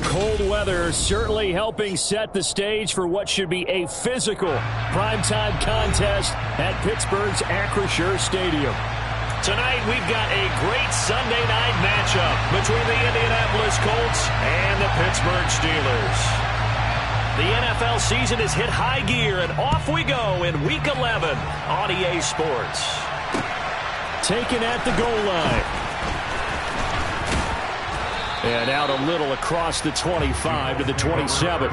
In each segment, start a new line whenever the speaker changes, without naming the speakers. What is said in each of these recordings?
Cold weather certainly helping set the stage for what should be a physical primetime contest at Pittsburgh's Acrisure Stadium.
Tonight, we've got a great Sunday night matchup between the Indianapolis Colts and the Pittsburgh Steelers. The NFL season has hit high gear, and off we go in Week 11 on EA Sports.
Taken at the goal line. And out a little across the 25 to the 27.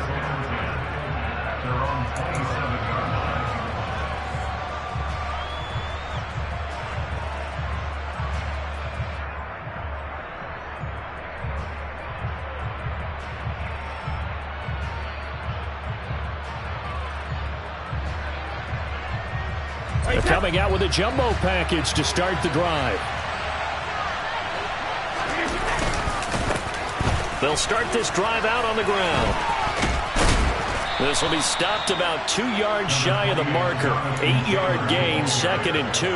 They're coming out with a jumbo package to start the drive.
They'll start this drive out on the ground. This will be stopped about 2 yards shy of the marker. 8-yard gain, 2nd and 2.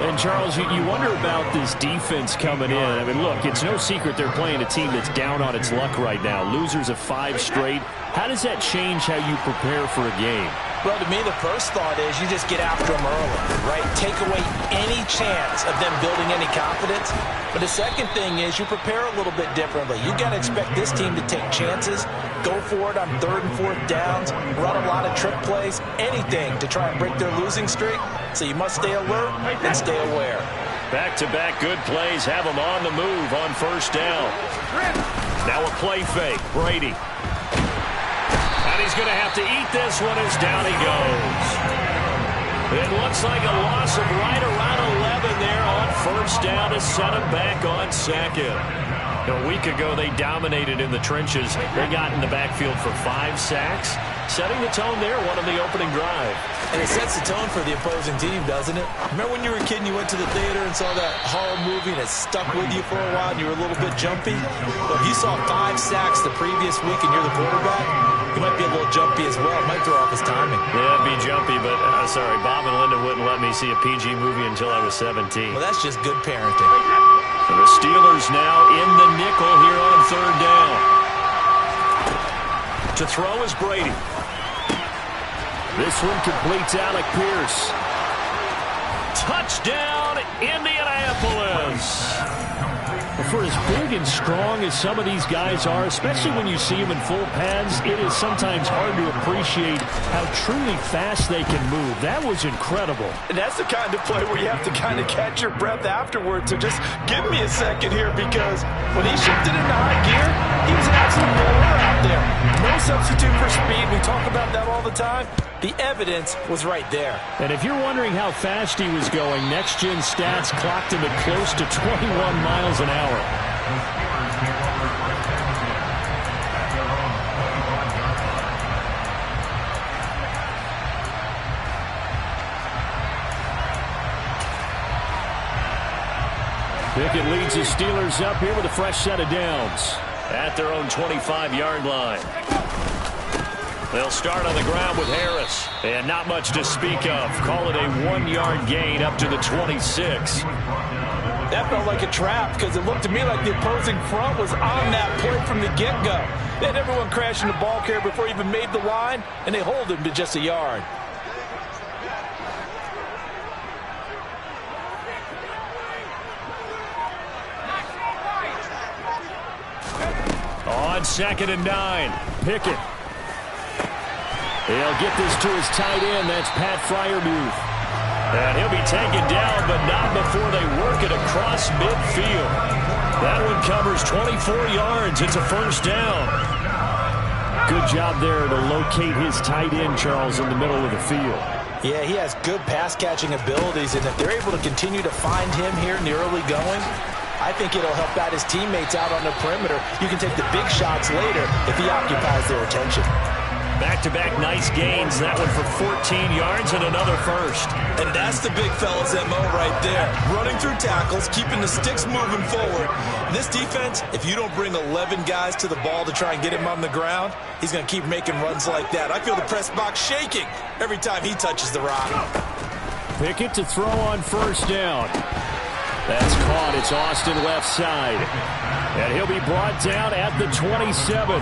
And, Charles, you wonder about this defense coming in. I mean, look, it's no secret they're playing a team that's down on its luck right now. Losers of 5 straight. How does that change how you prepare for a game?
Well, to me, the first thought is you just get after them early, right? Take away any chance of them building any confidence. But the second thing is you prepare a little bit differently. You got to expect this team to take chances, go for it on 3rd and 4th downs, run a lot of trick plays, anything to try and break their losing streak. So you must stay alert and stay aware.
Back-to-back good plays have them on the move on 1st down. Now a play fake. Brady. He's going to have to eat this one as down he goes. It looks like a loss of right around 11 there on 1st down to set him back on 2nd. A week ago, they dominated in the trenches. They got in the backfield for 5 sacks, setting the tone there, one of the opening drive.
And it sets the tone for the opposing team, doesn't it? Remember when you were a kid and you went to the theater and saw that horror movie and it stuck with you for a while and you were a little bit jumpy? Well, if you saw 5 sacks the previous week and you're the quarterback, you might be a little jumpy as well. It might throw off his timing.
Yeah, it'd be jumpy, but sorry, Bob and Linda wouldn't let me see a PG movie until I was 17.
Well, that's just good parenting.
And the Steelers now in the nickel here on 3rd down. To throw is Brady.
This one completes Alec Pierce.
Touchdown, Indianapolis.
For as big and strong as some of these guys are, especially when you see them in full pads, it is sometimes hard to appreciate how truly fast they can move. That was incredible.
And that's the kind of play where you have to kind of catch your breath afterwards. So just give me a second here, because when he shifted into high gear, he was an absolute roller out there. No substitute for speed. We talk about that all the time. The evidence was right there.
And if you're wondering how fast he was going, next-gen stats clocked him at close to 21 miles an hour. Pickett leads the Steelers up here with a fresh set of downs.
At their own 25-yard line. They'll start on the ground with Harris. And not much to speak of. Call it a 1-yard gain up to the 26.
That felt like a trap, because it looked to me like the opposing front was on that play from the get-go. They had everyone crashing the ball carrier before he even made the line, and they hold him to just a yard.
On 2nd and 9.
Pickett. He'll get this to his tight end. That's Pat Freiermuth.
And he'll be taken down, but not before they work it across midfield. That one covers 24 yards. It's a 1st down.
Good job there to locate his tight end, Charles, in the middle of the field.
Yeah, he has good pass-catching abilities, and if they're able to continue to find him here in the early going, I think it'll help out his teammates out on the perimeter. You can take the big shots later if he occupies their attention.
Back-to-back nice gains. That one for 14 yards and another 1st.
And that's the big fella's MO right there. Running through tackles, keeping the sticks moving forward. This defense, if you don't bring 11 guys to the ball to try and get him on the ground, he's going to keep making runs like that. I feel the press box shaking every time he touches the rock.
Pickett to throw on 1st down. That's caught. It's Austin left side. And he'll be brought down at the 27.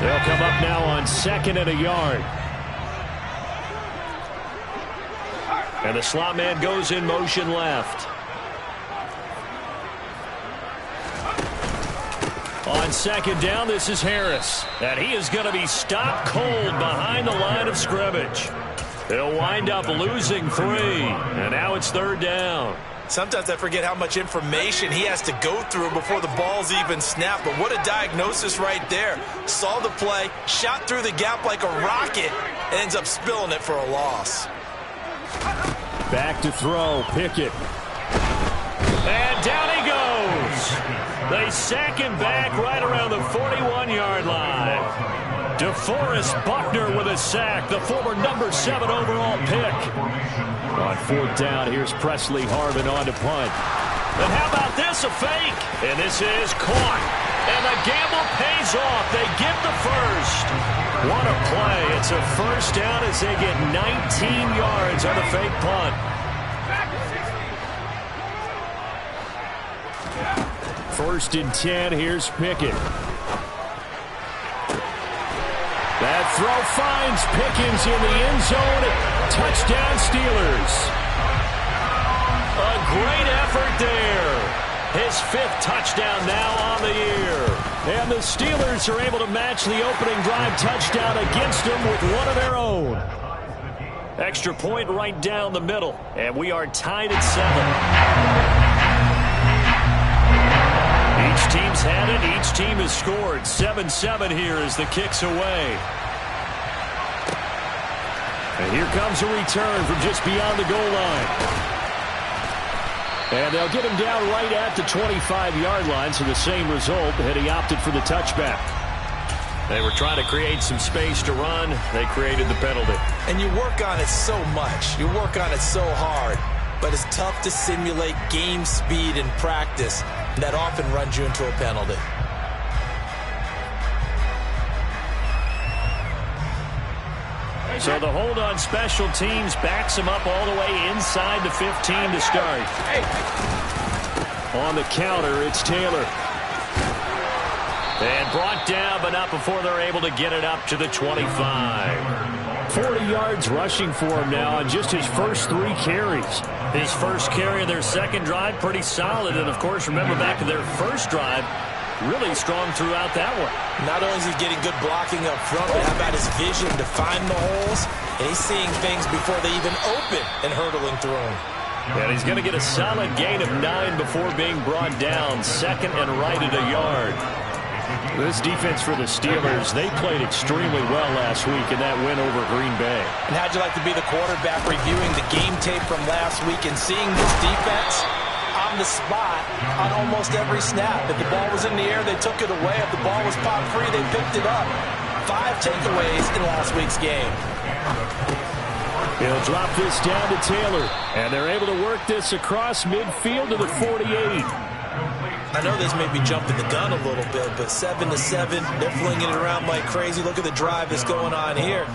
They'll come up now on 2nd and a yard. And the slot man goes in motion left. On 2nd down, this is Harris. And he is going to be stopped cold behind the line of scrimmage. He'll wind up losing 3. And now it's 3rd down.
Sometimes I forget how much information he has to go through before the ball's even snapped. But what a diagnosis right there. Saw the play, shot through the gap like a rocket, and ends up spilling it for a loss.
Back to throw, Pickett. And down he goes. They sack him back right around the 41-yard line. DeForest Buckner with a sack, the former number 7 overall pick. On 4th down, here's Presley Harvin on to punt. And how about this, a fake? And this is caught. And the gamble pays off. They get the first. What a play. It's a first down as they get 19 yards on the fake punt. First and 10, here's Pickett. That throw finds Pickens in the end zone. Touchdown Steelers. A great effort there. His 5th touchdown now on the year. And the Steelers are able to match the opening drive touchdown against them with one of their own. Extra point right down the middle. And we are tied at 7. Each team's had it. Each team has scored. 7-7 here as the kick's away. And here comes a return from just beyond the goal line. And they'll get him down right at the 25-yard line, so the same result, had he opted for the touchback. They were trying to create some space to run. They created the penalty.
And you work on it so much. You work on it so hard. But it's tough to simulate game speed in practice. That often runs you into a penalty.
So the hold on special teams backs him up all the way inside the 15 to start. On the counter, it's Taylor. And brought down, but not before they're able to get it up to the 25. 40 yards rushing for him now on just his first 3 carries. His first carry of their second drive, pretty solid. And, of course, remember back to their first drive, really strong throughout that one.
Not only is he getting good blocking up front, but how about his vision to find the holes? And he's seeing things before they even open and hurtling through them.
And he's going to get a solid gain of 9 before being brought down. 2nd and right at a yard. This defense for the Steelers, they played extremely well last week in that win over Green Bay.
And how'd you like to be the quarterback reviewing the game tape from last week and seeing this defense on the spot on almost every snap? If the ball was in the air, they took it away. If the ball was popped free, they picked it up. 5 takeaways in last week's game.
He'll drop this down to Taylor, and they're able to work this across midfield to the 48.
I know this may be jumping the gun a little bit, but 7-7, they're flinging it around like crazy. Look at the drive that's going on here.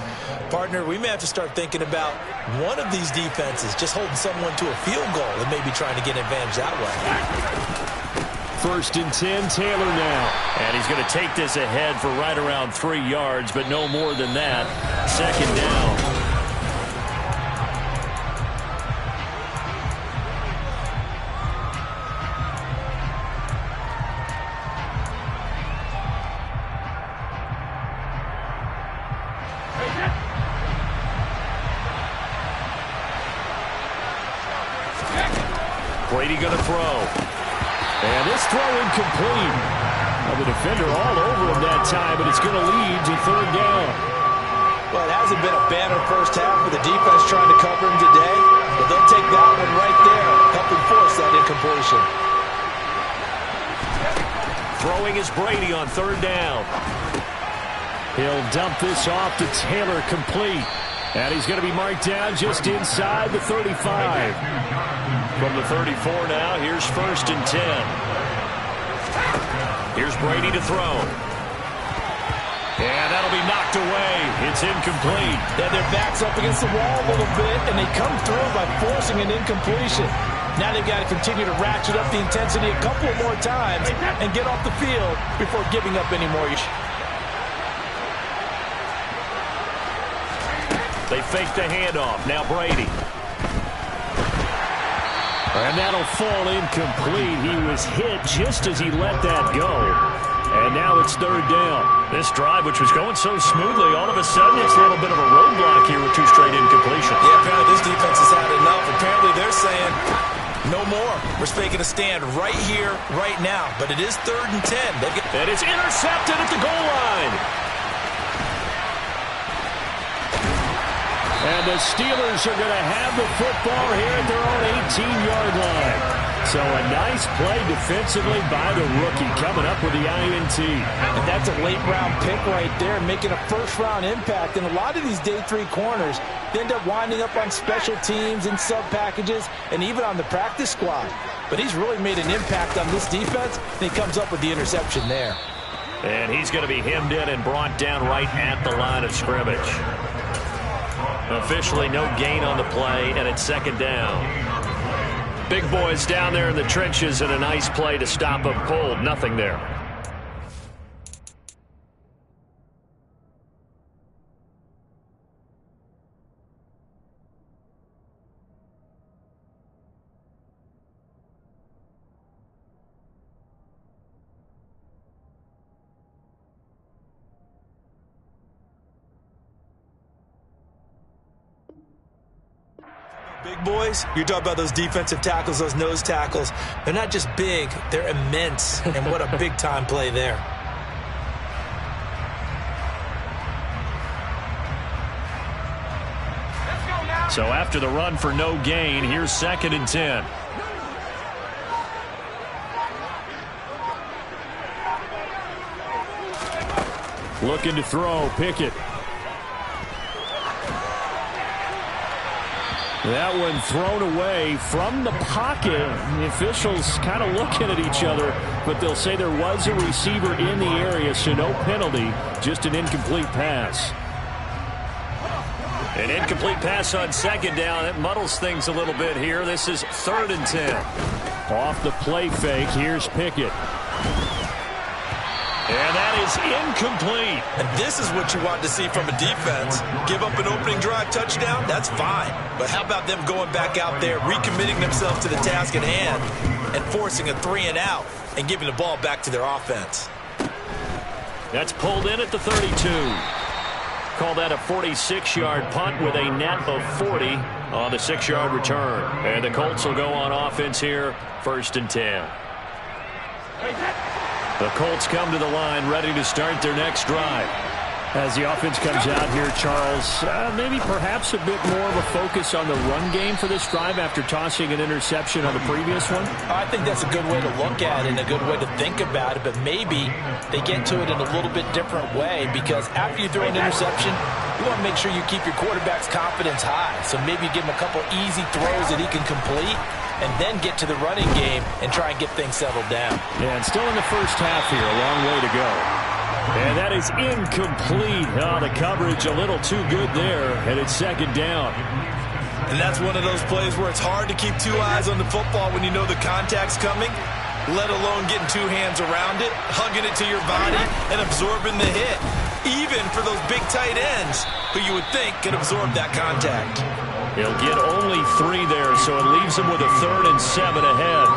Partner, we may have to start thinking about one of these defenses just holding someone to a field goal and maybe trying to get advantage that way.
1st and 10, Taylor now. And he's going to take this ahead for right around 3 yards, but no more than that. 2nd down. Brady going to throw. And this throw incomplete. Well, the defender all over him that time, but it's going to lead to 3rd down.
Well, it hasn't been a banner first half for the defense trying to cover him today, but they'll take that one right there, helping force that incompletion.
Throwing is Brady on 3rd down. He'll dump this off to Taylor, complete. And he's going to be marked down just inside the 35. From the 34 now, here's 1st and 10. Here's Brady to throw.
And that'll be knocked away. It's incomplete.
Yeah, their back's up against the wall a little bit, and they come through by forcing an incompletion. Now they've got to continue to ratchet up the intensity a couple more times and get off the field before giving up any more.
They fake the handoff. Now Brady.
And that'll fall incomplete. He was hit just as he let that go. And now it's third down.
This drive, which was going so smoothly, all of a sudden it's a little bit of a roadblock here with 2 straight incompletions.
Yeah, apparently this defense has had enough. Apparently they're saying, no more. We're making a stand right here, right now. But it is 3rd and 10.
And it's intercepted at the goal line.
And the Steelers are going to have the football here at their own 18-yard line. So a nice play defensively by the rookie coming up with the INT.
And that's a late-round pick right there, making a first-round impact. And a lot of these day 3 corners, they end up winding up on special teams and sub-packages and even on the practice squad. But he's really made an impact on this defense, and he comes up with the interception there.
And he's going to be hemmed in and brought down right at the line of scrimmage. Officially no gain on the play, and it's 2nd down. Big boys down there in the trenches, and a nice play to stop them cold. Nothing there.
Big boys, you're talking about those defensive tackles, those nose tackles. They're not just big, they're immense. And what a big-time play there.
So after the run for no gain, here's 2nd and 10.
Looking to throw, Pickett. That one thrown away from the pocket. The officials kind of looking at each other, but they'll say there was a receiver in the area, so no penalty, just an incomplete pass.
An incomplete pass on 2nd down. It muddles things a little bit here. This is 3rd and 10.
Off the play fake, here's Pickett.
And that is incomplete.
And this is what you want to see from a defense. Give up an opening drive touchdown, that's fine. But how about them going back out there, recommitting themselves to the task at hand, and forcing a 3-and-out and giving the ball back to their offense.
That's pulled in at the 32. Call that a 46-yard punt with a net of 40 on the 6-yard return. And the Colts will go on offense here, 1st and 10. The Colts come to the line ready to start their next drive.
As the offense comes out here, Charles, maybe perhaps a bit more of a focus on the run game for this drive after tossing an interception on the previous one?
I think that's a good way to look at it and a good way to think about it, but maybe they get to it in a little bit different way, because after you throw an interception, you want to make sure you keep your quarterback's confidence high. So maybe you give him a couple easy throws that he can complete, and then get to the running game and try and get things settled down.
Yeah, and still in the first half here, a long way to go.
And that is incomplete. Oh, the coverage a little too good there, and it's 2nd down.
And that's one of those plays where it's hard to keep 2 eyes on the football when you know the contact's coming, let alone getting 2 hands around it, hugging it to your body, and absorbing the hit. Even for those big tight ends who you would think could absorb that contact.
He'll get only 3 there, so it leaves him with a 3rd and 7 ahead.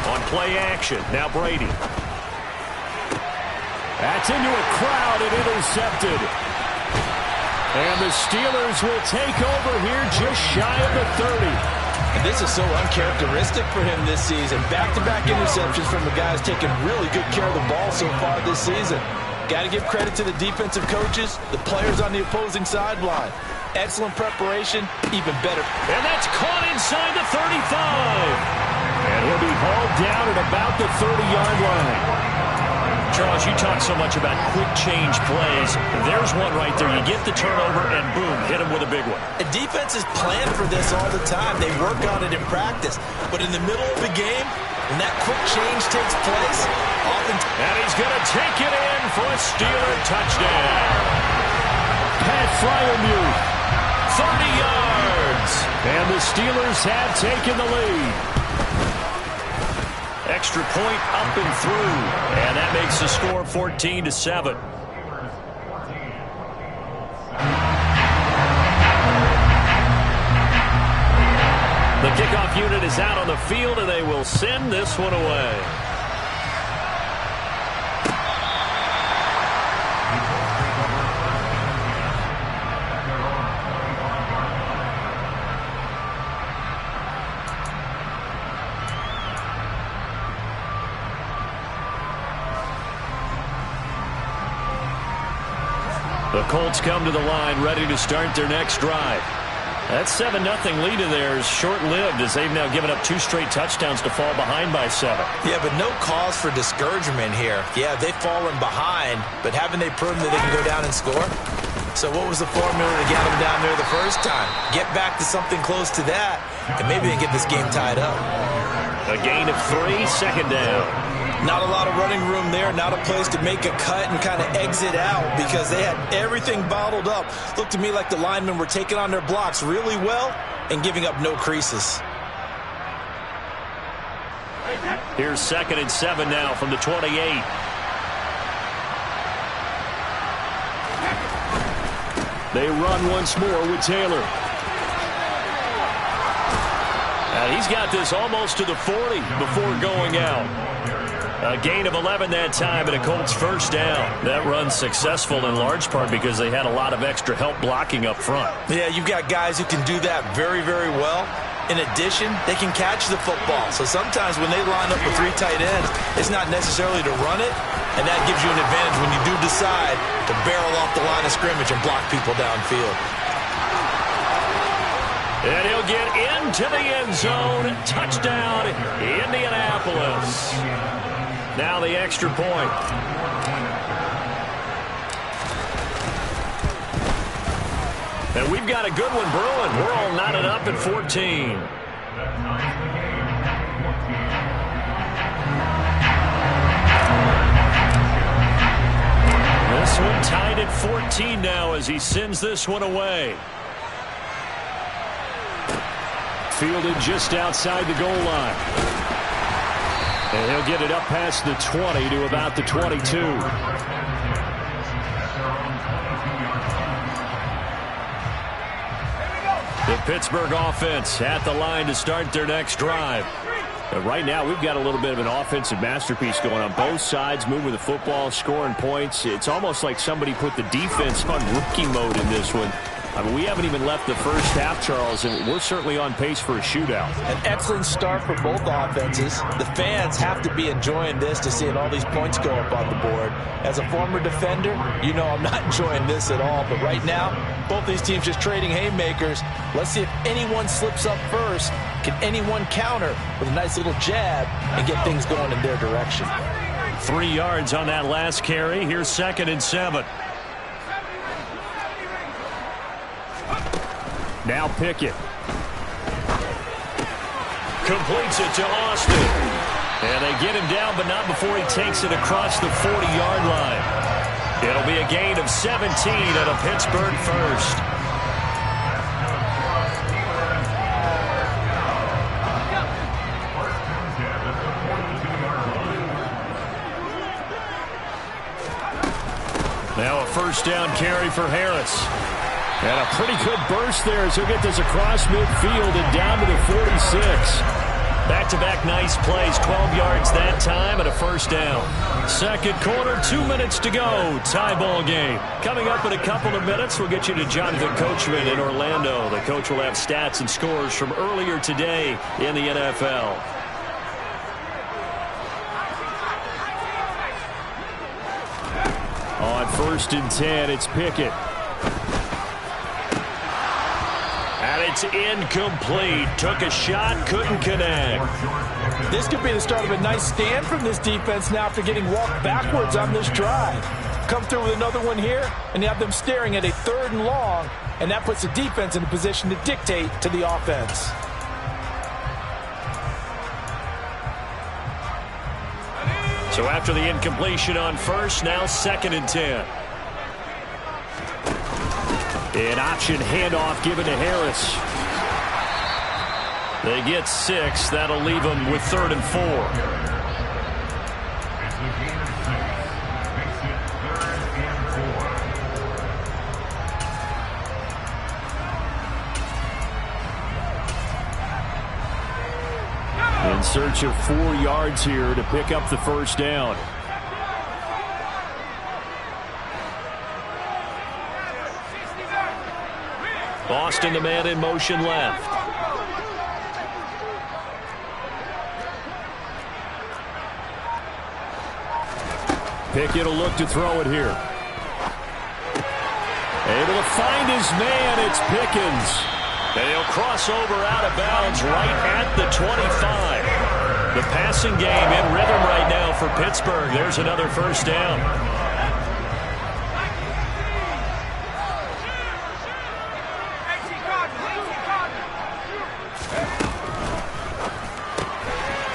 On play action, now Brady.
That's into a crowd and intercepted. And the Steelers will take over here just shy of the 30.
And this is so uncharacteristic for him this season. Back-to-back interceptions from the guys taking really good care of the ball so far this season. Got to give credit to the defensive coaches, the players on the opposing sideline. Excellent preparation, even better.
And that's caught inside the 35.
And he'll be hauled down at about the 30-yard line. Charles, you talk so much about quick change plays. There's one right there. You get the turnover, and boom, hit him with a big one.
The defense is planned for this all the time. They work on it in practice. But in the middle of the game, when that quick change takes place,
and he's going to take it in for a Steeler touchdown.
Pat Fryermuth, 30 yards. And the Steelers have taken the lead.
Extra point up and through. And that makes the score 14-7.
The kickoff unit is out on the field, and they will send this one away. The Colts come to the line, ready to start their next drive. That 7-0 lead of theirs short-lived as they've now given up 2 straight touchdowns to fall behind by 7.
Yeah, but no cause for discouragement here. Yeah, they've fallen behind, but haven't they proven that they can go down and score? So what was the formula to get them down there the first time? Get back to something close to that, and maybe they get this game tied up.
A gain of 3, second down.
Not a lot of running room there, not a place to make a cut and kind of exit out because they had everything bottled up. Looked to me like the linemen were taking on their blocks really well and giving up no creases.
Here's 2nd and 7 now from the 28.
They run once more with Taylor.
And he's got this almost to the 40 before going out. A gain of 11 that time and a Colts first down. That run's successful in large part because they had a lot of extra help blocking up front.
Yeah, you've got guys who can do that very, very well. In addition, they can catch the football. So sometimes when they line up with 3 tight ends, it's not necessarily to run it, and that gives you an advantage when you do decide to barrel off the line of scrimmage and block people downfield.
And he'll get into the end zone. Touchdown, Indianapolis. Now the extra point. And we've got a good one brewing. We're all knotted up at 14. This one tied at 14 now as he sends this one away.
Fielded just outside the goal line. And he'll get it up past the 20 to about the 22. The Pittsburgh offense at the line to start their next drive. And right now, we've got a little bit of an offensive masterpiece going on. Both sides moving the football, scoring points. It's almost like somebody put the defense on rookie mode in this one. I mean, we haven't even left the first half, Charles, and we're certainly on pace for a shootout.
An excellent start for both offenses. The fans have to be enjoying this to seeing all these points go up on the board. As a former defender, you know I'm not enjoying this at all. But right now, both these teams just trading haymakers. Let's see if anyone slips up first. Can anyone counter with a nice little jab and get things going in their direction?
3 yards on that last carry. Here's 2nd and 7.
Now Pickett.
Completes it to Austin. And they get him down, but not before he takes it across the 40-yard line. It'll be a gain of 17 and a Pittsburgh first. Now a first down carry for Harris.
And a pretty good burst there as he'll get this across midfield and down to the 46.
Back-to-back nice plays, 12 yards that time and a first down. Second quarter, 2 minutes to go. Tie ball game. Coming up in a couple of minutes, we'll get you to Jonathan Coachman in Orlando. The coach will have stats and scores from earlier today in the NFL.
On 1st and 10, it's Pickett.
And it's incomplete. Took a shot, couldn't connect.
This could be the start of a nice stand from this defense now after getting walked backwards on this drive. Come through with another one here, and you have them staring at a 3rd and long, and that puts the defense in a position to dictate to the offense.
So after the incompletion on first, now 2nd and 10.
An option handoff given to Harris.
They get 6. That'll leave them with 3rd and 4.
In search of 4 yards here to pick up the first down.
Boston, the man in motion left.
Pickett will look to throw it here. Able to find his man. It's Pickens.
And he'll cross over out of bounds right at the 25. The passing game in rhythm right now for Pittsburgh. There's another first down.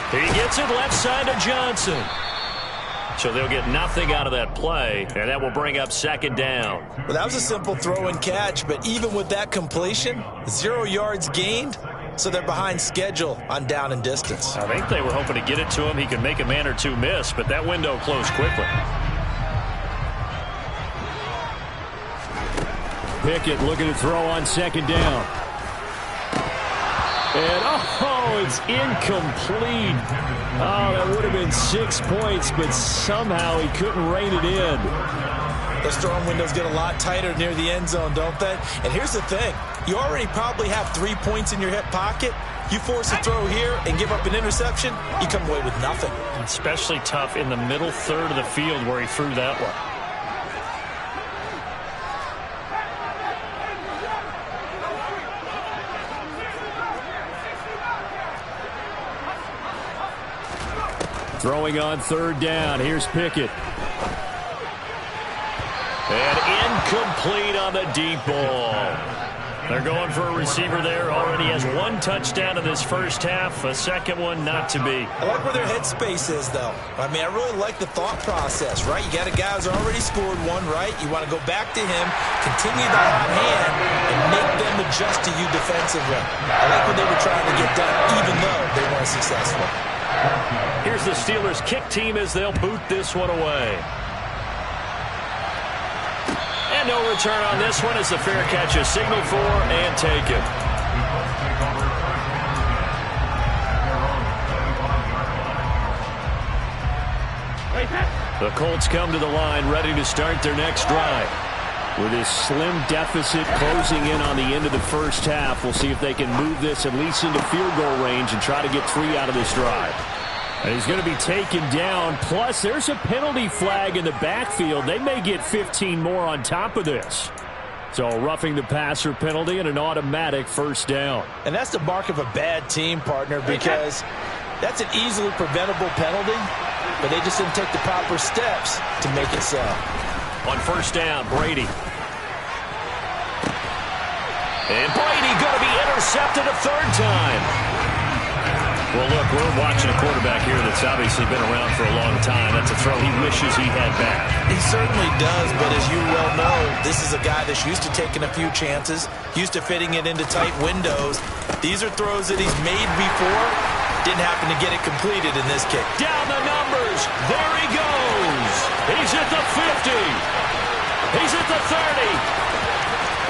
He gets it left side to Johnson. So they'll get nothing out of that play, and that will bring up 2nd down.
Well, that was a simple throw and catch, but even with that completion, 0 yards gained, so they're behind schedule on down and distance.
I think they were hoping to get it to him. He could make a man or two miss, but that window closed quickly.
Pickett looking to throw on 2nd down. And, oh, it's incomplete. Oh, that would have been 6 points, but somehow he couldn't rein it in.
Those throwing windows get a lot tighter near the end zone, don't they? And here's the thing. You already probably have 3 points in your hip pocket. You force a throw here and give up an interception, you come away with nothing.
Especially tough in the middle third of the field where he threw that one.
Throwing on 3rd down. Here's Pickett.
And incomplete on the deep ball. They're going for a receiver there. Already has 1 touchdown in this first half. A second one not to be.
I like where their headspace is, though. I mean, I really like the thought process, right? You got a guy who's already scored 1, right? You want to go back to him, continue the hot hand, and make them adjust to you defensively. I like what they were trying to get done, even though they weren't successful.
Here's the Steelers' kick team as they'll boot this one away. And no return on this one as the fair catch is signaled for and taken. The Colts come to the line ready to start their next drive.
With his slim deficit closing in on the end of the first half, we'll see if they can move this at least into field goal range and try to get 3 out of this drive. And he's going to be taken down. Plus, there's a penalty flag in the backfield. They may get 15 more on top of this. So a roughing the passer penalty and an automatic first down.
And that's the mark of a bad team, partner, because that's an easily preventable penalty, but they just didn't take the proper steps to make it so.
On first down, Brady. And Brady going to be intercepted a 3rd time. Well, look, we're watching a quarterback here that's obviously been around for a long time. That's a throw he wishes he had back.
He certainly does, but as you well know, this is a guy that's used to taking a few chances, used to fitting it into tight windows. These are throws that he's made before. Didn't happen to get it completed in this kick.
Down the numbers. There he goes. He's at the 50. He's at the 30.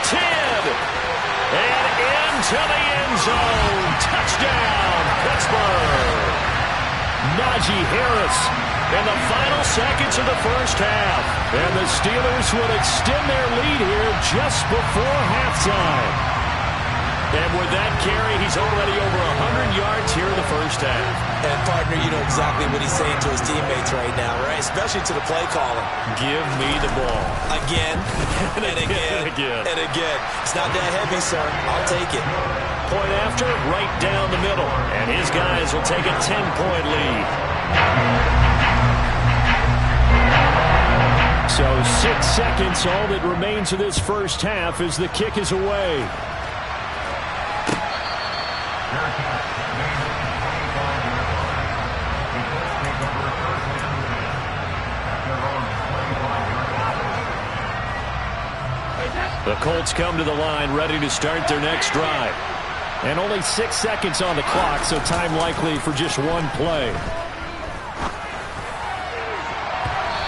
10. And into the end zone. Touchdown, Pittsburgh.
Najee Harris
in the final seconds of the first half.
And the Steelers would extend their lead here just before halftime.
And with that carry, he's already over 100 yards here in the first half.
And, partner, you know exactly what he's saying to his teammates right now, right? Especially to the play caller.
Give me the ball.
Again, and again, and again. It's not that heavy, sir. I'll take it.
point after, right down the middle. And his guys will take a 10-point lead.
So 6 seconds, all that remains of this first half as the kick is away.
The Colts come to the line ready to start their next drive.
And only 6 seconds on the clock, so time likely for just one play.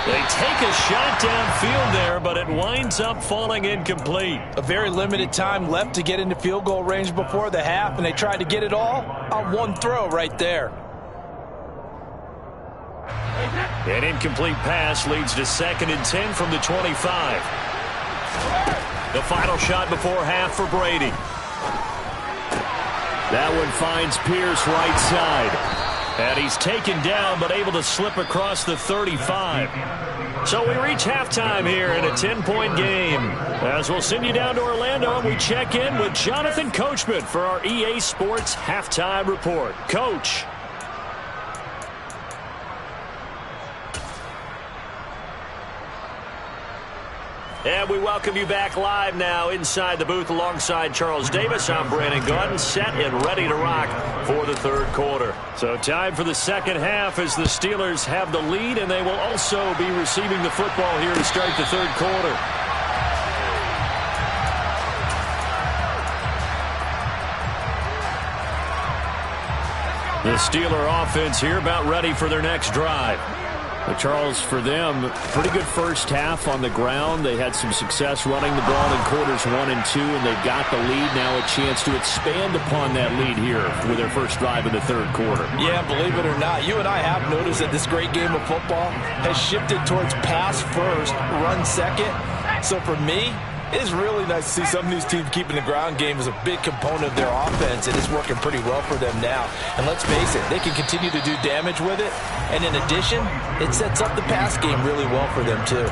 They take a shot downfield there, but it winds up falling incomplete.
A very limited time left to get into field goal range before the half, and they tried to get it all on one throw right there.
An incomplete pass leads to 2nd and 10 from the 25. The final shot before half for Brady.
That one finds Pierce right side.
And he's taken down, but able to slip across the 35. So we reach halftime here in a 10-point game. As we'll send you down to Orlando, we check in with Jonathan Coachman for our EA Sports Halftime Report. Coach. And we welcome you back live now inside the booth alongside Charles Davis. I'm Brandon Gaudin, set and ready to rock for the third quarter. So time for the second half as the Steelers have the lead, and they will also be receiving the football here to start the third quarter. The Steeler offense here about ready for their next drive.
But Charles, for them, pretty good first half on the ground. They had some success running the ball in quarters 1 and 2, and they've got the lead. Now a chance to expand upon that lead here with their first drive in the third quarter.
Yeah, believe it or not, you and I have noticed that this great game of football has shifted towards pass first, run second. So for me, it's really nice to see some of these teams keeping the ground game as a big component of their offense, and it's working pretty well for them now. And let's face it, they can continue to do damage with it. And in addition, it sets up the pass game really well for them, too.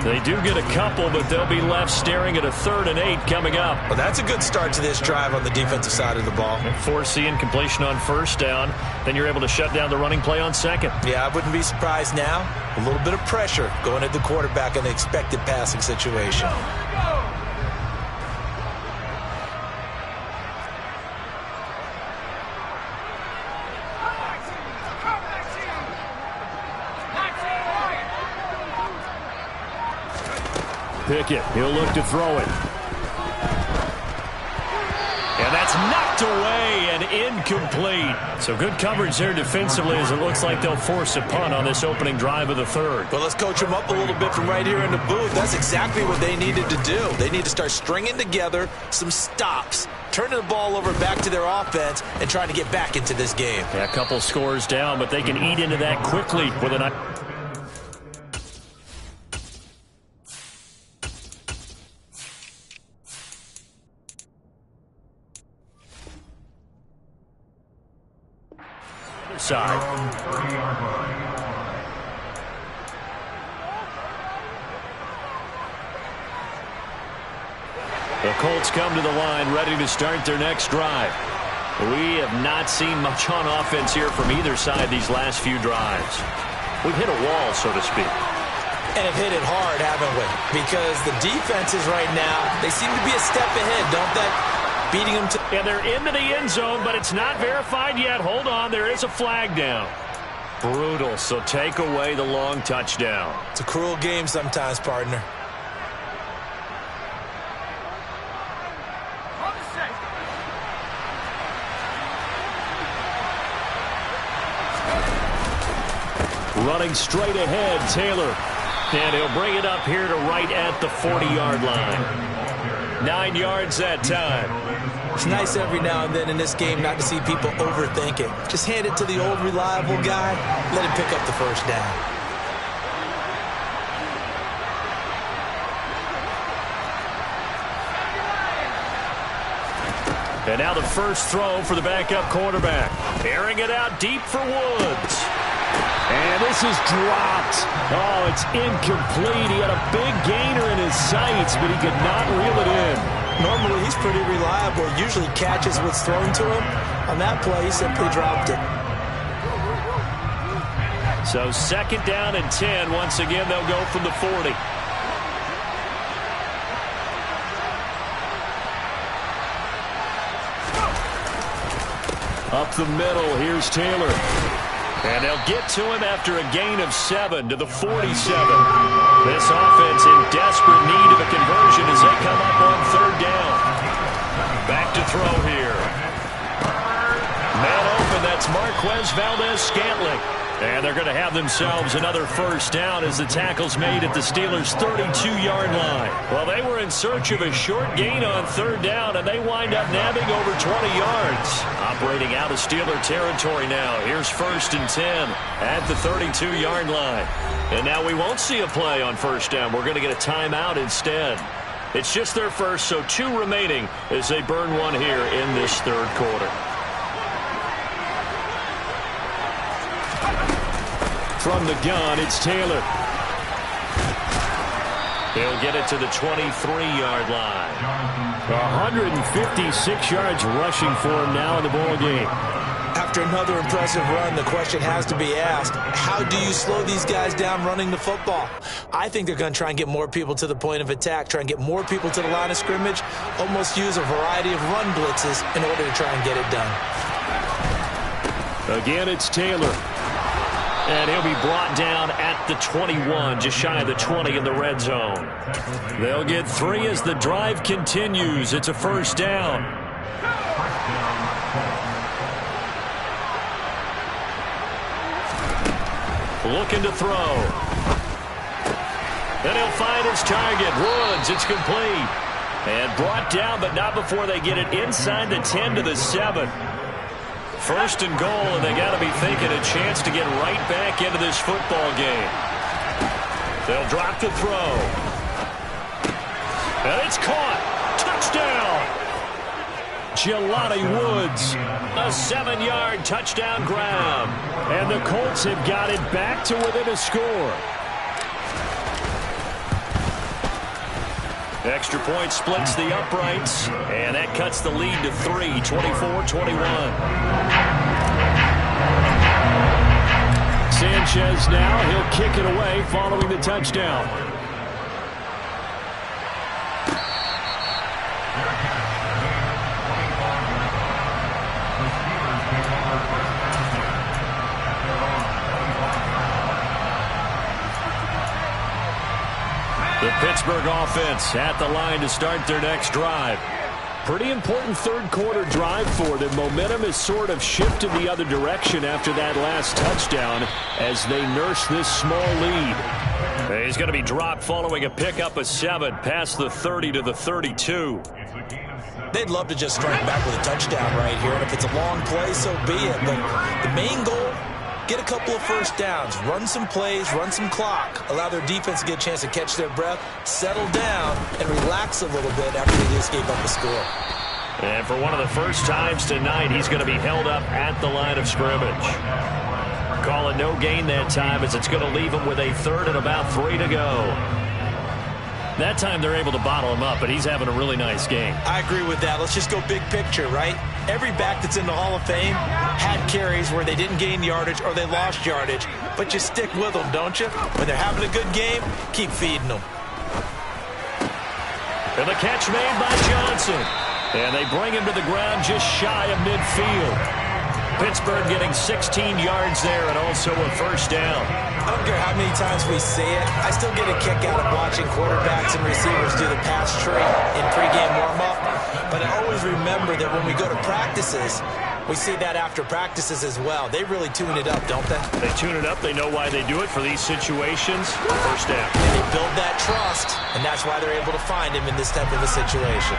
They do get a couple, but they'll be left staring at a 3rd and 8 coming up.
Well, that's a good start to this drive on the defensive side of the ball.
Foreseeing completion on first down, then you're able to shut down the running play on second.
Yeah, I wouldn't be surprised now. A little bit of pressure going at the quarterback in the expected passing situation.
Pickett, he'll look to throw it.
And that's knocked away and incomplete. So good coverage there defensively as it looks like they'll force a punt on this opening drive of the third.
Well, let's coach them up a little bit from right here in the booth. That's exactly what they needed to do. They need to start stringing together some stops, turning the ball over back to their offense, and trying to get back into this game.
Yeah, a couple scores down, but they can eat into that quickly with an... side. The Colts come to the line ready to start their next drive. We have not seen much on offense here from either side these last few drives. We've hit a wall, so to speak.
And have hit it hard, haven't we? Because the defenses right now, they seem to be a step ahead, don't they? Beating them to...
And they're into the end zone, but it's not verified yet. Hold on, there is a flag down. Brutal, so take away the long touchdown.
It's a cruel game sometimes, partner.
Running straight ahead, Taylor. And he'll bring it up here to right at the 40-yard line. 9 yards that time.
It's nice every now and then in this game not to see people overthink it. Just hand it to the old reliable guy, let him pick up the first down.
And now the first throw for the backup quarterback. Airing it out deep for Woods.
And this is dropped. Oh, it's incomplete. He had a big gainer in his sights, but he could not reel it in.
Normally, he's pretty reliable. Usually catches what's thrown to him. On that play, he simply dropped it.
So 2nd down and 10. Once again, they'll go from the 40. Up the middle, here's Taylor. And they'll get to him after a gain of 7 to the 47. This offense in desperate need of a conversion as they come up on 3rd down. Back to throw here. Man open, that's Marquez Valdez-Scantling. And they're going to have themselves another 1st down as the tackle's made at the Steelers' 32-yard line. Well, they were in search of a short gain on 3rd down, and they wind up nabbing over 20 yards. Operating out of Steeler territory now. Here's 1st and 10 at the 32-yard line. And now we won't see a play on 1st down. We're going to get a timeout instead. It's just their first, so 2 remaining as they burn one here in this 3rd quarter. From the gun, it's Taylor. He'll get it to the 23-yard line.
156 yards rushing for him now in the ball game.
After another impressive run, the question has to be asked, how do you slow these guys down running the football? I think they're going to try and get more people to the point of attack, try and get more people to the line of scrimmage, almost use a variety of run blitzes in order to try and get it done.
Again, it's Taylor.
And he'll be brought down at the 21, just shy of the 20 in the red zone. They'll get 3 as the drive continues. It's a 1st down. Looking to throw. Then he'll find his target. Woods, it's complete. And brought down, but not before they get it inside the 10 to the 7. 1st and goal, and they got to be thinking a chance to get right back into this football game. They'll drop the throw. And it's caught. Touchdown.
Jelani Woods.
A 7-yard touchdown grab.
And the Colts have got it back to within a score.
Extra point splits the uprights, and that cuts the lead to 3, 24-21.
Sanchez now, he'll kick it away following the touchdown.
The Pittsburgh offense at the line to start their next drive.
Pretty important 3rd quarter drive for them. Momentum has sort of shifted the other direction after that last touchdown as they nurse this small lead.
He's going to be dropped following a pickup of 7 past the 30 to the 32.
They'd love to just strike back with a touchdown right here, and if it's a long play, so be it. But the main goal, get a couple of 1st downs, run some plays, run some clock, allow their defense to get a chance to catch their breath, settle down, and relax a little bit after they just gave up a score.
And for one of the first times tonight, he's going to be held up at the line of scrimmage. Call it no gain that time as it's going to leave him with a 3rd and about 3 to go. That time they're able to bottle him up, but he's having a really nice game.
I agree with that. Let's just go big picture, right? Every back that's in the Hall of Fame had carries where they didn't gain yardage or they lost yardage, but you stick with them, don't you? When they're having a good game, keep feeding them.
And the catch made by Johnson. And they bring him to the ground just shy of midfield. Pittsburgh getting 16 yards there and also a 1st down.
I don't care how many times we see it. I still get a kick out of watching quarterbacks and receivers do the pass tree in pregame warm-up. But I always remember that when we go to practices, we see that after practices as well. They really tune it up, don't they?
They tune it up. They know why they do it for these situations. 1st down.
And they build that trust, and that's why they're able to find him in this type of a situation.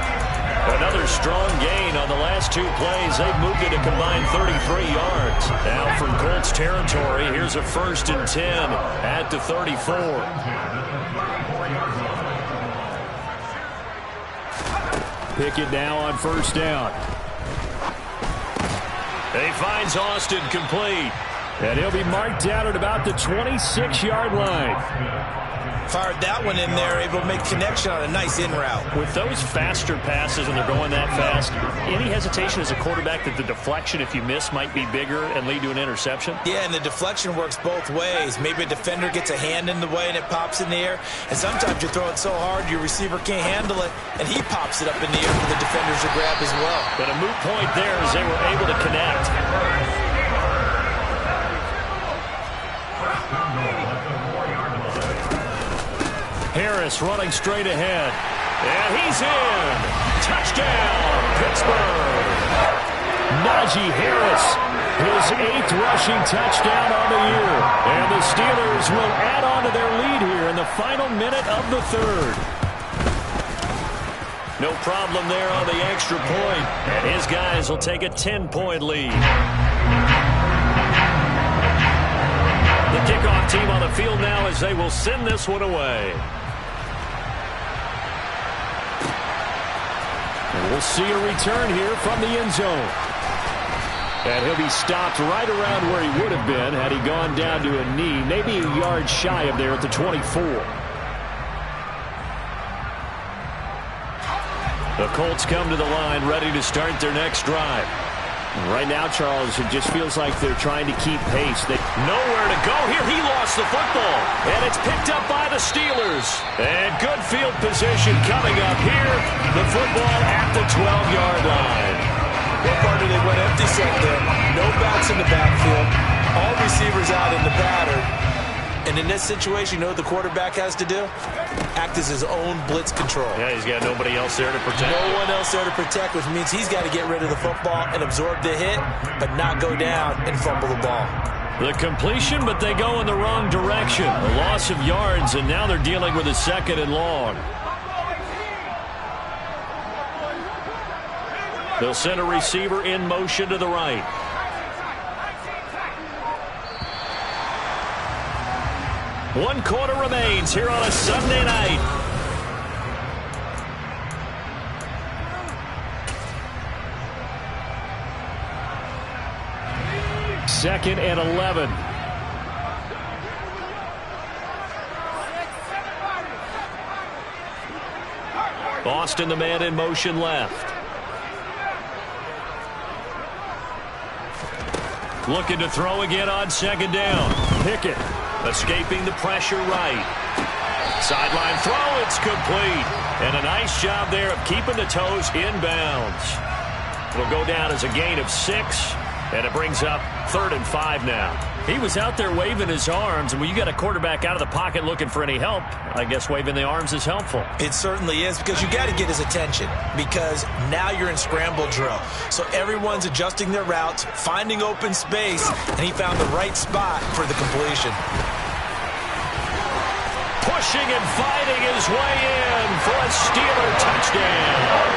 Another strong gain on the last 2 plays. They've moved it a combined 33 yards. Now from Colts territory, here's a 1st and 10 at the 34.
Pickett now on 1st down.
He finds Austin complete.
And he'll be marked down at about the 26-yard line.
Fired that one in there, able to make connection on a nice in route.
With those faster passes and they're going that fast, any hesitation as a quarterback that the deflection, if you miss, might be bigger and lead to an interception?
Yeah, and the deflection works both ways. Maybe a defender gets a hand in the way and it pops in the air, and sometimes you throw it so hard your receiver can't handle it, and he pops it up in the air for the defenders to grab as well.
But a moot point there as they were able to connect. Harris running straight ahead. And he's in. Touchdown, Pittsburgh. Najee Harris, his 8th rushing touchdown on the year. And the Steelers will add on to their lead here in the final minute of the 3rd. No problem there on the extra point. And his guys will take a 10-point lead. The kickoff team on the field now as they will send this one away. And we'll see a return here from the end zone. And he'll be stopped right around where he would have been had he gone down to a knee, maybe a yard shy of there at the 24. The Colts come to the line ready to start their next drive. Right now, Charles, it just feels like they're trying to keep pace. They nowhere to go here. He lost the football, and it's picked up by the Steelers. And good field position coming up here. The football at the 12-yard line.
What part did they went empty set there? No backs in the backfield. All receivers out in the pattern. And in this situation, you know what the quarterback has to do? Act as his own blitz control.
Yeah, he's got nobody else there to protect.
No one else there to protect, which means he's got to get rid of the football and absorb the hit, but not go down and fumble the ball.
The completion, but they go in the wrong direction. A loss of yards, and now they're dealing with a 2nd and long. They'll send a receiver in motion to the right. One quarter remains here on a Sunday night. Second and 11. Boston, the man in motion left. Looking to throw again on 2nd down. Pickett escaping the pressure right. Sideline throw, it's complete. And a nice job there of keeping the toes inbounds. It'll go down as a gain of 6, and it brings up 3rd and 5 now. He was out there waving his arms, and when you got a quarterback out of the pocket looking for any help, I guess waving the arms is helpful.
It certainly is, because you got to get his attention, because now you're in scramble drill. So everyone's adjusting their routes, finding open space, and he found the right spot for the completion.
Pushing and fighting his way in for a Steeler touchdown.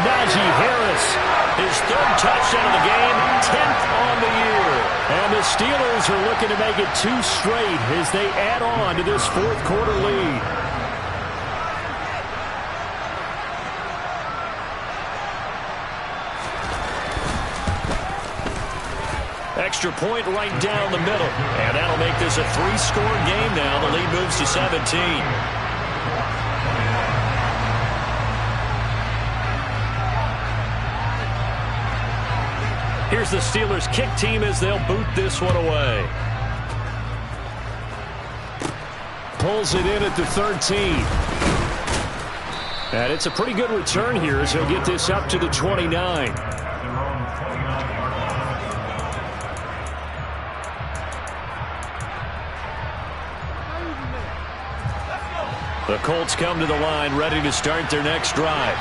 Najee Harris, his 3rd touchdown of the game, 10th on the year. And the Steelers are looking to make it 2 straight as they add on to this 4th quarter lead. Extra point right down the middle. And that'll make this a 3-score game now. The lead moves to 17. Here's the Steelers kick team as they'll boot this one away. Pulls it in at the 13. And it's a pretty good return here as he'll get this up to the 29. The Colts come to the line ready to start their next drive.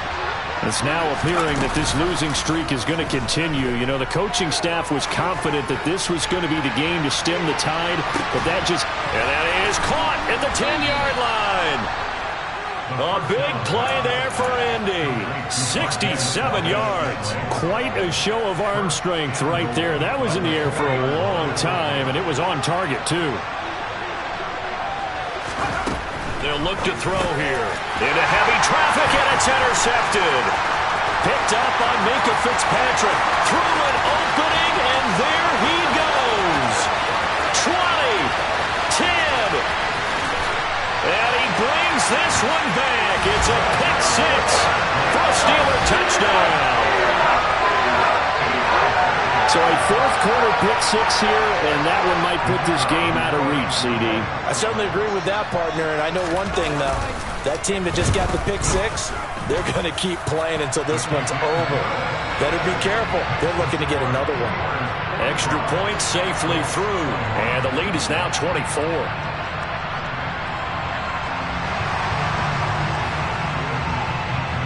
It's now appearing that this losing streak is going to continue. You know, the coaching staff was confident that this was going to be the game to stem the tide, but that just... And that is caught at the 10-yard line. A big play there for Indy. 67 yards. Quite a show of arm strength right there. That was in the air for a long time, and it was on target, too. They'll look to throw here. Into heavy traffic, and it's intercepted. Picked up by Minka Fitzpatrick. Through an opening, and there he goes. 20, 10.
this one back. It's a pick six for a Steeler touchdown.
So a fourth quarter pick six here, and that one might put this game out of reach, CD.
I certainly agree with that, partner, and I know one thing, though. That team that just got the pick six, they're going to keep playing until this one's over. Better be careful. They're looking to get another one.
Extra point safely through, and the lead is now 24.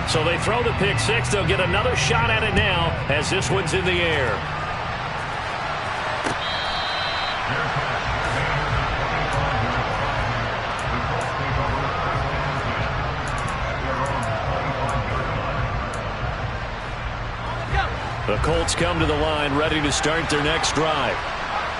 So they throw the pick six. They'll get another shot at it now as this one's in the air. The Colts come to the line ready to start their next drive.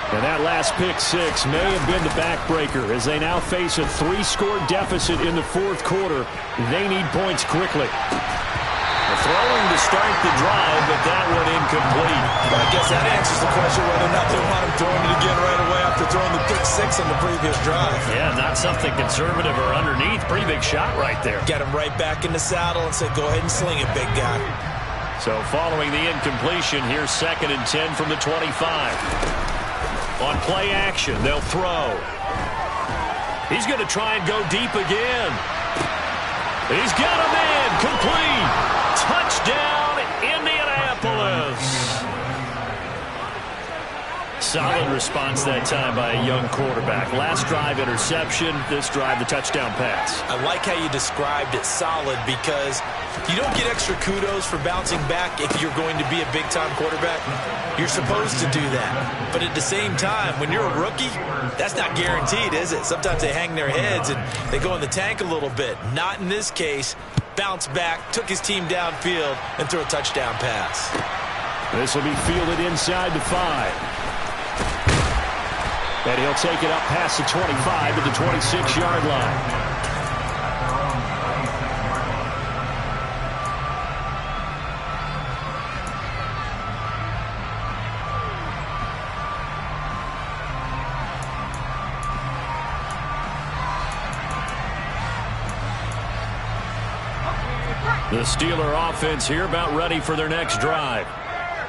And that last pick six may have been the backbreaker as they now face a 3-score deficit in the fourth quarter. They need points quickly. Throwing to start the drive, but that one incomplete.
Well, I guess that answers the question whether or not they want him throwing it again right away after throwing the pick six on the previous drive.
Yeah, not something conservative or underneath. Pretty big shot right there.
Get him right back in the saddle and say, go ahead and sling it, big guy.
So following the incompletion, here's 2nd and 10 from the 25. On play action, they'll throw. He's going to try and go deep again. He's got a man, complete. Touchdown, Indianapolis. Solid response that time by a young quarterback. Last drive, interception. This drive, the touchdown pass.
I like how you described it, solid, because you don't get extra kudos for bouncing back if you're going to be a big-time quarterback. You're supposed to do that. But at the same time, when you're a rookie, that's not guaranteed, is it? Sometimes they hang their heads and they go in the tank a little bit. Not in this case. Bounced back, took his team downfield, and threw a touchdown pass.
This will be fielded inside the 5. And he'll take it up past the 25 to the 26-yard line.
The Steeler offense here about ready for their next drive.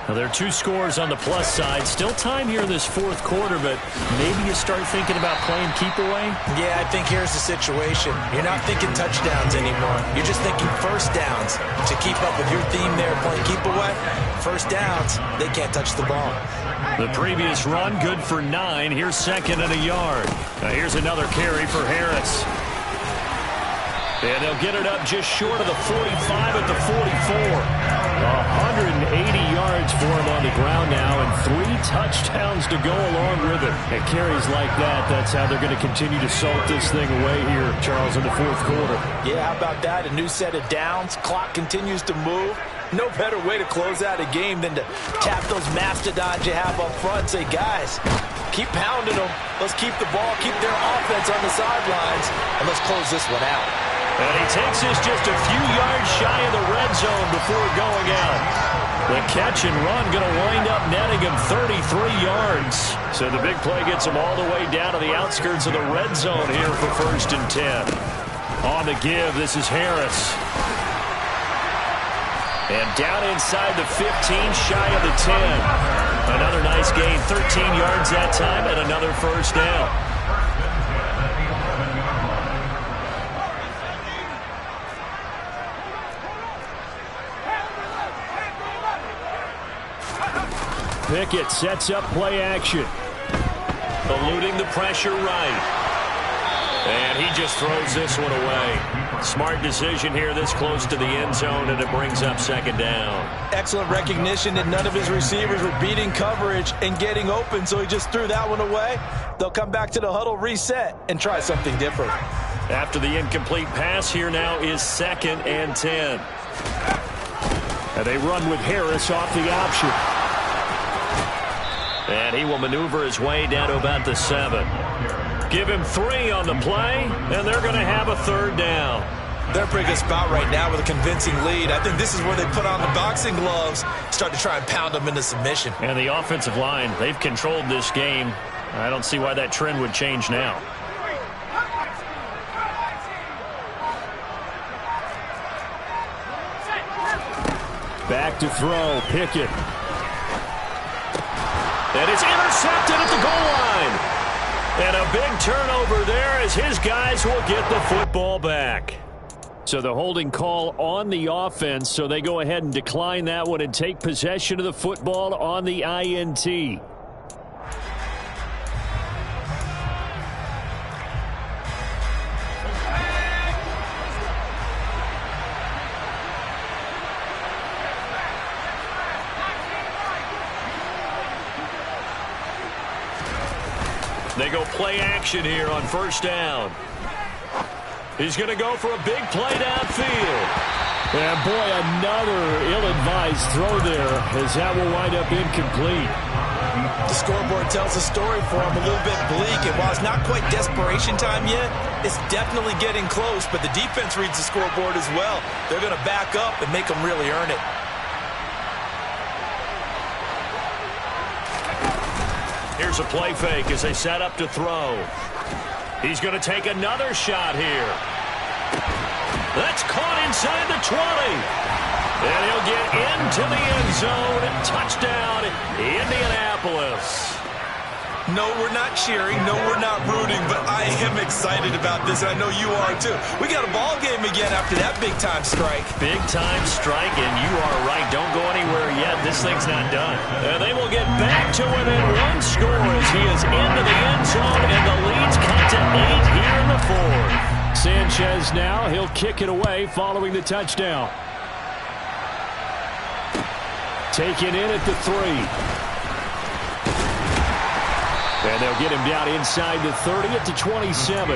Now, there are 2 scores on the plus side. Still time here in this fourth quarter, but maybe you start thinking about playing keep away?
Yeah, I think here's the situation. You're not thinking touchdowns anymore. You're just thinking first downs. To keep up with your theme there, playing keep away, first downs, they can't touch the ball.
The previous run, good for 9. Here's 2nd and a yard. Now, here's another carry for Harris. And they'll get it up just short of the 45 at the 44. 180 yards for him on the ground now, and 3 touchdowns to go along with it. And carries like that, that's how they're going to continue to salt this thing away here, Charles, in the fourth quarter.
Yeah, how about that? A new set of downs. Clock continues to move. No better way to close out a game than to tap those mastodons you have up front. Say, guys, keep pounding them. Let's keep the ball, keep their offense on the sidelines, and let's close this one out.
And he takes this just a few yards shy of the red zone before going out. The catch and run going to wind up netting him 33 yards. So the big play gets him all the way down to the outskirts of the red zone here for 1st and 10. On the give, this is Harris. And down inside the 15, shy of the 10. Another nice gain, 13 yards that time, and another first down.
Pickett sets up play action.
Eluding the pressure right. And he just throws this one away. Smart decision here this close to the end zone, and it brings up 2nd down.
Excellent recognition that none of his receivers were beating coverage and getting open, so he just threw that one away. They'll come back to the huddle, reset, and try something different.
After the incomplete pass, here now is 2nd and 10.
And they run with Harris off the option.
And he will maneuver his way down to about the 7. Give him 3 on the play, and they're going to have a 3rd down.
They're in a pretty good spot right now with a convincing lead. I think this is where they put on the boxing gloves, start to try and pound them into submission.
And the offensive line, they've controlled this game. I don't see why that trend would change now.
Back to throw. Pickett.
And it's intercepted at the goal line. And a big turnover there as his guys will get the football back.
So the holding call on the offense, so they go ahead and decline that one and take possession of the football on the INT.
They go play action here on first down. He's going to go for a big play downfield.
And boy, another ill-advised throw there as that will wind up incomplete.
The scoreboard tells a story for him, a little bit bleak. And while it's not quite desperation time yet, it's definitely getting close. But the defense reads the scoreboard as well. They're going to back up and make them really earn it.
Here's a play fake as they set up to throw. He's going to take another shot here. That's caught inside the 20. And he'll get into the end zone. Touchdown, Indianapolis.
No, we're not cheering. No, we're not rooting. But I am excited about this, and I know you are too. We got a ball game again after that big-time strike.
Big-time strike, and you are right. Don't go anywhere yet. This thing's not done. And they will get back to within one score as he is into the end zone, and the lead's cut to 8 here in the fourth.
Sanchez now, he'll kick it away following the touchdown. Taken in at the 3. And they'll get him down inside the 30 at the 27.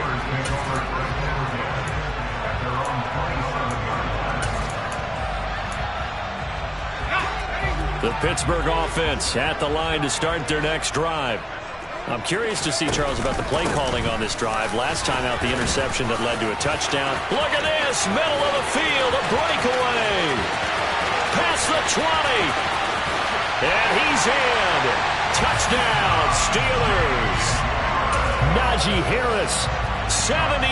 The Pittsburgh offense at the line to start their next drive. I'm curious to see, Charles, about the play calling on this drive. Last time out, the interception that led to a touchdown. Look at this, middle of the field, a breakaway. Past the 20. And he's in. Touchdown, Steelers.
Najee Harris,
73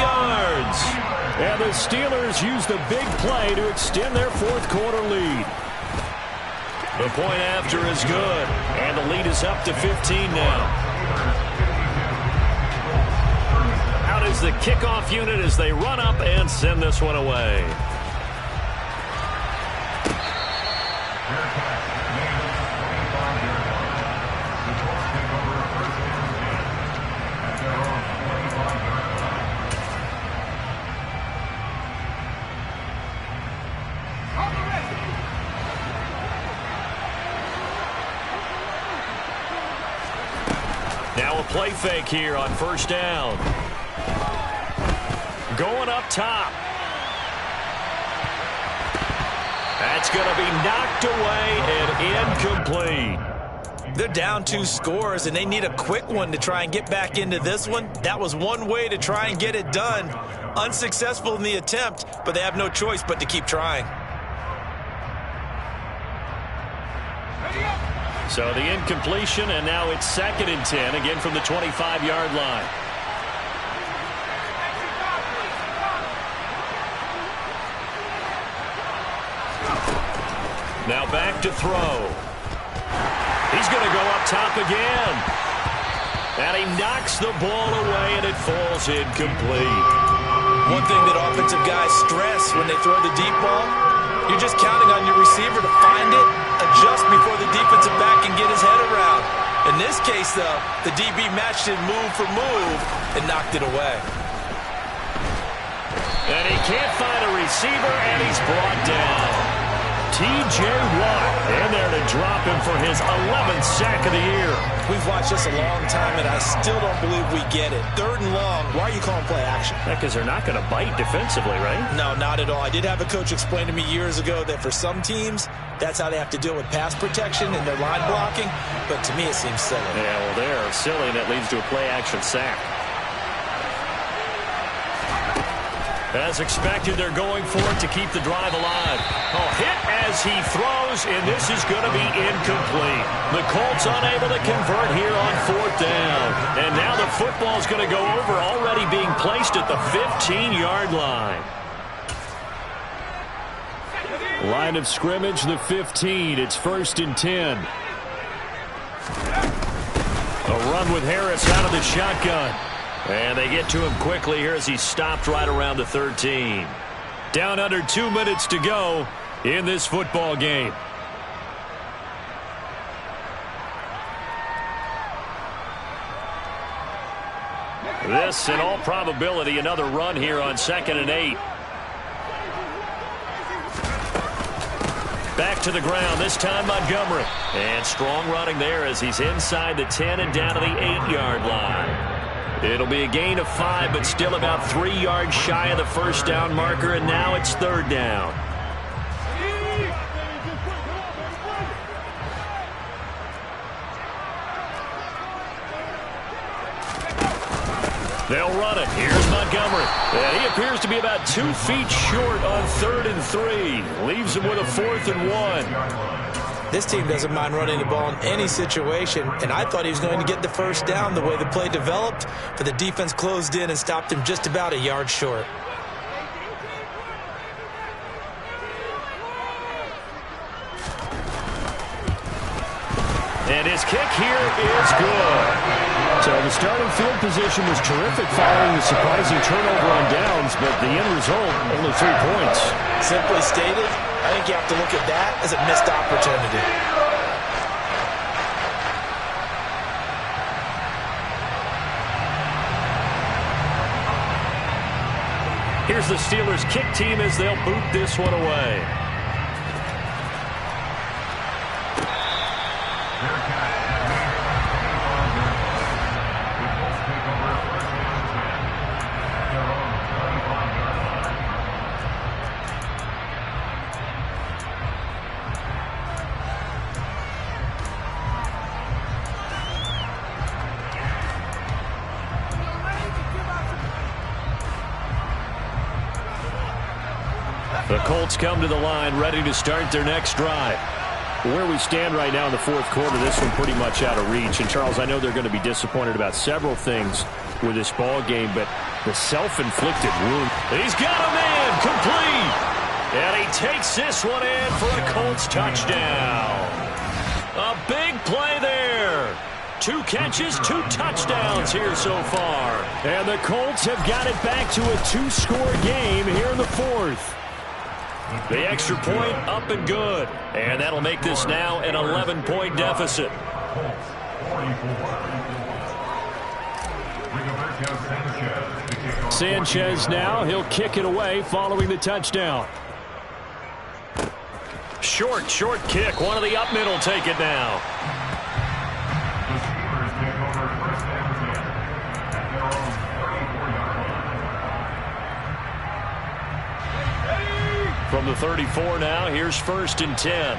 yards.
And the Steelers use the big play to extend their fourth quarter lead.
The point after is good, and the lead is up to 15 now. Out is the kickoff unit as they run up and send this one away. Now a play fake here on first down. Going up top. That's going to be knocked away and incomplete.
They're down 2 scores, and they need a quick one to try and get back into this one. That was one way to try and get it done. Unsuccessful in the attempt, but they have no choice but to keep trying.
So the incompletion, and now it's 2nd and 10, again from the 25-yard line. Now back to throw. He's going to go up top again. And he knocks the ball away, and it falls incomplete.
One thing that offensive guys stress when they throw the deep ball, you're just counting on your receiver to find it, adjust before the defensive back can get his head around. In this case, though, the DB matched it move for move and knocked it away.
And he can't find a receiver, and he's brought down. T.J. Watt in there to drop him for his 11th sack of the year.
We've watched this a long time, and I still don't believe we get it. 3rd and long, why are you calling play action?
Because they're not going to bite defensively, right?
No, not at all. I did have a coach explain to me years ago that for some teams, that's how they have to deal with pass protection and their line blocking. But to me, it seems silly.
Yeah, well, they're silly, and that leads to a play action sack. As expected, they're going for it to keep the drive alive. Oh, hit as he throws, and this is going to be incomplete. The Colts unable to convert here on 4th down. And now the football's going to go over, already being placed at the 15-yard line.
Line of scrimmage, the 15. It's 1st and 10. A run with Harris out of the shotgun.
And they get to him quickly here as he stopped right around the 13.
Down under 2 minutes to go in this football game.
This, in all probability, another run here on 2nd and 8. Back to the ground, this time Montgomery. And strong running there as he's inside the 10 and down to the 8-yard line. It'll be a gain of 5, but still about 3 yards shy of the first down marker, and now it's 3rd down. They'll run it. Here's Montgomery. And he appears to be about 2 feet short on 3rd and 3. Leaves him with a 4th and 1.
This team doesn't mind running the ball in any situation, and I thought he was going to get the first down the way the play developed, but the defense closed in and stopped him just about a yard short.
And his kick here is good.
So the starting field position was terrific following the surprising turnover on downs, but the end result, only 3 points.
Simply stated, I think you have to look at that as a missed opportunity.
Here's the Steelers' kick team as they'll boot this one away. The Colts come to the line, ready to start their next drive.
Where we stand right now in the 4th quarter, this one pretty much out of reach. And, Charles, I know they're going to be disappointed about several things with this ball game, but the self-inflicted wound.
He's got a man complete. And he takes this one in for a Colts touchdown. A big play there. 2 catches, 2 touchdowns here so far.
And the Colts have got it back to a 2-score game here in the 4th.
The extra point up and good. And that'll make this now an 11-point deficit.
Sanchez now, he'll kick it away following the touchdown.
Short kick. One of the up middle take it now. From the 34 now, here's 1st and 10.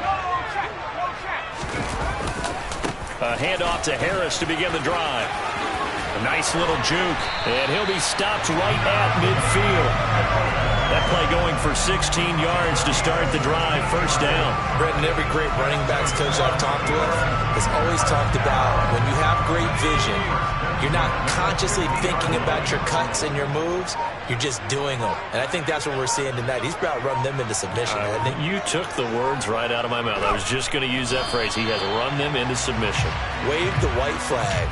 A handoff to Harris to begin the drive. A nice little juke, and he'll be stopped right at midfield. That play going for 16 yards to start the drive, 1st down.
Brendan, every great running backs coach I've talked with has always talked about when you have great vision, you're not consciously thinking about your cuts and your moves. You're just doing them. And I think that's what we're seeing tonight. He's about to run them into submission.
You took the words right out of my mouth. I was just going to use that phrase. He has run them into submission.
Wave the white flag.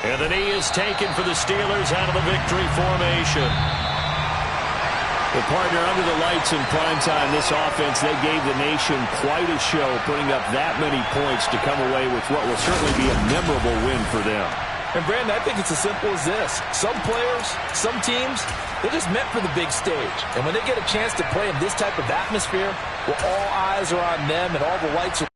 And the knee is taken for the Steelers out of the victory formation.
The partner under the lights in primetime, this offense, they gave the nation quite a show, putting up that many points to come away with what will certainly be a memorable win for them.
And, Brandon, I think it's as simple as this. Some players, some teams, they're just meant for the big stage. And when they get a chance to play in this type of atmosphere, where all eyes are on them and all the lights are